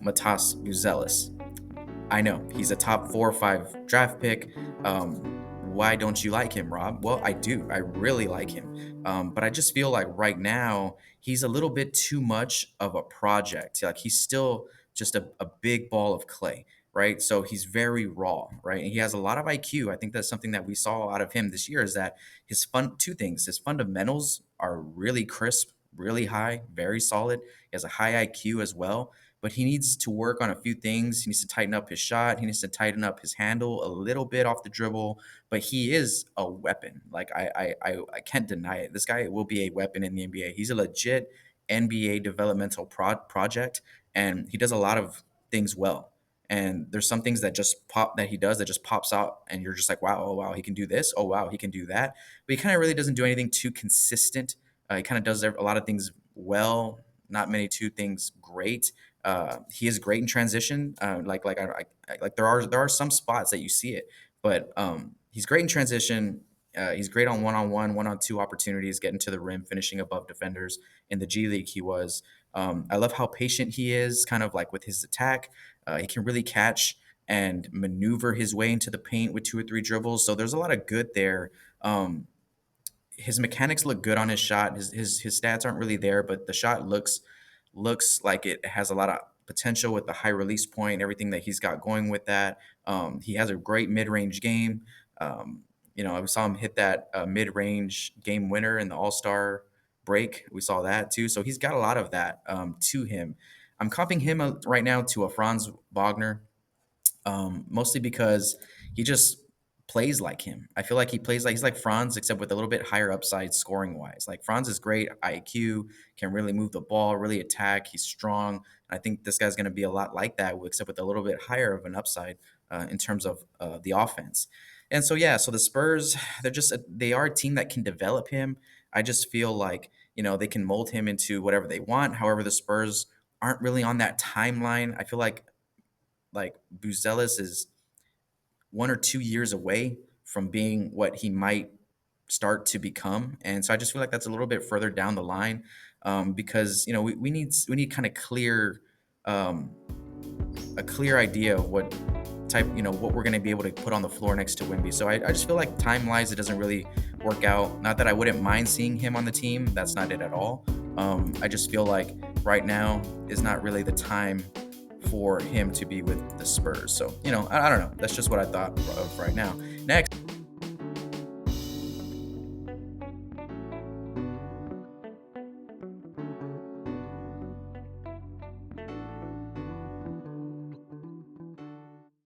Matas Buzelus. I know he's a top 4 or 5 draft pick. Why don't you like him, Rob? Well, I do. I really like him. But I just feel like right now he's a little bit too much of a project. Like he's still just a big ball of clay, right? So he's very raw, right? And he has a lot of IQ. I think that's something that we saw out of him this year is that two things. His fundamentals are really crisp, really high, very solid. He has a high IQ as well, but he needs to work on a few things. He needs to tighten up his shot. He needs to tighten up his handle a little bit off the dribble. But he is a weapon. Like I can't deny it. This guy will be a weapon in the NBA. He's a legit NBA developmental project, and he does a lot of things well. And there's some things that just pop that he does that just pops out, and you're just like, wow, oh wow, he can do this. Oh wow, he can do that. But he kind of really doesn't do anything too consistent. He kind of does a lot of things well, not many two things great. He is great in transition. Like there are some spots that you see it, but he's great in transition. He's great on one-on-one, one-on-two opportunities, getting to the rim, finishing above defenders. In the G League, he was. I love how patient he is, kind of like with his attack. He can really catch and maneuver his way into the paint with 2 or 3 dribbles. So there's a lot of good there. His mechanics look good on his shot. His stats aren't really there, but the shot looks like it has a lot of potential with the high release point, everything that he's got going with that. He has a great mid-range game. We saw him hit that mid-range game winner in the All-Star break. We saw that too. So he's got a lot of that to him. I'm comping him right now to a Franz Wagner, mostly because he just plays like him. I feel like he plays like he's like Franz, except with a little bit higher upside scoring wise. Like Franz is great IQ, can really move the ball, really attack. He's strong. I think this guy's going to be a lot like that, except with a little bit higher of an upside in terms of the offense. And so yeah, so the Spurs, they are a team that can develop him. I just feel like they can mold him into whatever they want. However, the Spurs aren't really on that timeline. I feel like Buzelis is 1 or 2 years away from being what he might start to become, and so I just feel like that's a little bit further down the line, because we need kind of a clear idea of what type what we're going to be able to put on the floor next to Wemby. So I just feel like time wise it doesn't really work out. Not that I wouldn't mind seeing him on the team, that's not it at all. I just feel like right now is not really the time for him to be with the Spurs. So I don't know, that's just what I thought of right now. Next.